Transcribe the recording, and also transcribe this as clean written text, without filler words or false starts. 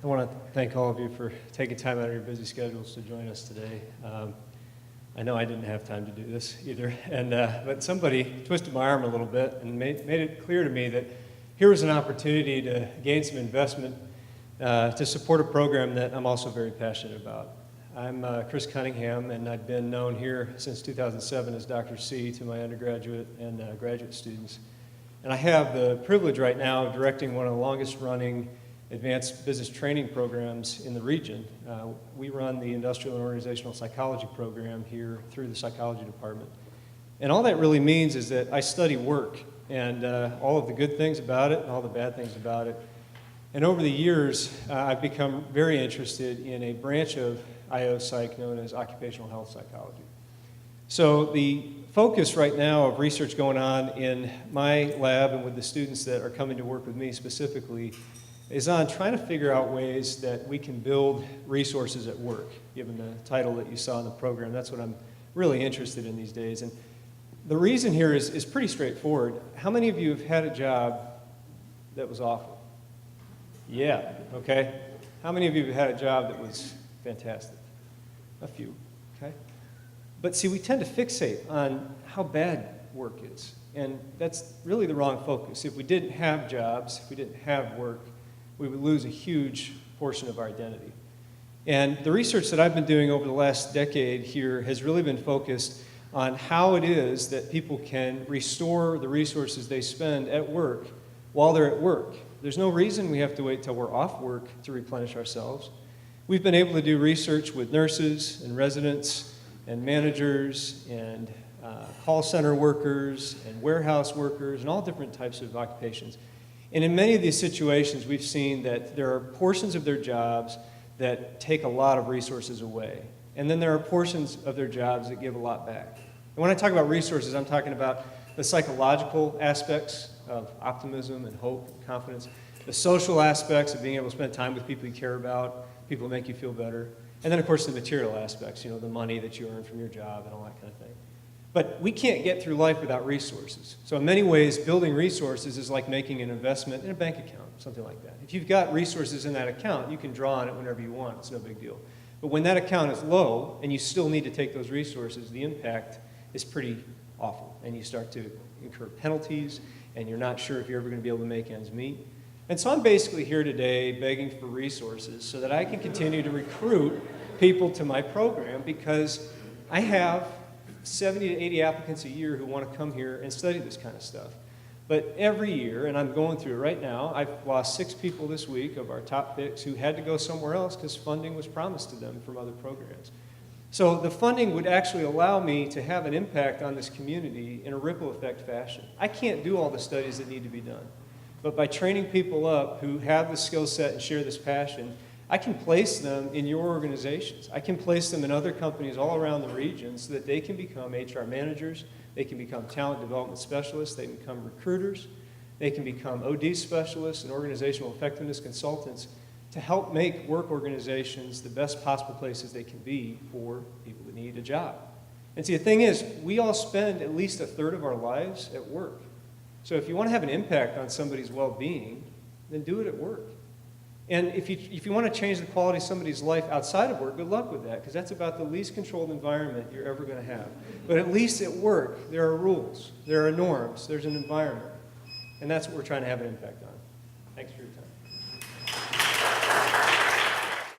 I want to thank all of you for taking time out of your busy schedules to join us today. I know I didn't have time to do this either, but somebody twisted my arm a little bit and made it clear to me that here was an opportunity to gain some investment to support a program that I'm also very passionate about. I'm Chris Cunningham, and I've been known here since 2007 as Dr. C to my undergraduate and graduate students. And I have the privilege right now of directing one of the longest running advanced business training programs in the region. We run the Industrial and Organizational Psychology program here through the psychology department. And all that really means is that I study work and all of the good things about it and all the bad things about it. And over the years, I've become very interested in a branch of IO Psych known as occupational health psychology. So the focus right now of research going on in my lab and with the students that are coming to work with me specifically is on trying to figure out ways that we can build resources at work, given the title that you saw in the program. That's what I'm really interested in these days. And the reason here is pretty straightforward. How many of you have had a job that was awful? Yeah, okay. How many of you have had a job that was fantastic? A few, okay. But see, we tend to fixate on how bad work is. And that's really the wrong focus. If we didn't have jobs, if we didn't have work, we would lose a huge portion of our identity. And the research that I've been doing over the last decade here has really been focused on how it is that people can restore the resources they spend at work while they're at work. There's no reason we have to wait till we're off work to replenish ourselves. We've been able to do research with nurses and residents and managers and call center workers and warehouse workers and all different types of occupations. And in many of these situations, we've seen that there are portions of their jobs that take a lot of resources away. And then there are portions of their jobs that give a lot back. And when I talk about resources, I'm talking about the psychological aspects of optimism and hope and confidence, the social aspects of being able to spend time with people you care about, people who make you feel better, and then, of course, the material aspects, you know, the money that you earn from your job and all that kind of thing. But we can't get through life without resources. So in many ways, building resources is like making an investment in a bank account, something like that. If you've got resources in that account, you can draw on it whenever you want. It's no big deal. But when that account is low and you still need to take those resources, the impact is pretty awful. And you start to incur penalties, and you're not sure if you're ever going to be able to make ends meet. And so I'm basically here today begging for resources so that I can continue to recruit people to my program, because I have 70 to 80 applicants a year who want to come here and study this kind of stuff. But every year, and I'm going through it right now, I've lost 6 people this week of our top picks who had to go somewhere else because funding was promised to them from other programs. So the funding would actually allow me to have an impact on this community in a ripple effect fashion. I can't do all the studies that need to be done. But by training people up who have the skill set and share this passion, I can place them in your organizations. I can place them in other companies all around the region so that they can become HR managers, they can become talent development specialists, they can become recruiters, they can become OD specialists and organizational effectiveness consultants to help make work organizations the best possible places they can be for people that need a job. And see, the thing is, we all spend at least a third of our lives at work. So if you want to have an impact on somebody's well-being, then do it at work. And if you want to change the quality of somebody's life outside of work, good luck with that, because that's about the least controlled environment you're ever going to have. But at least at work, there are rules, there are norms, there's an environment. And that's what we're trying to have an impact on.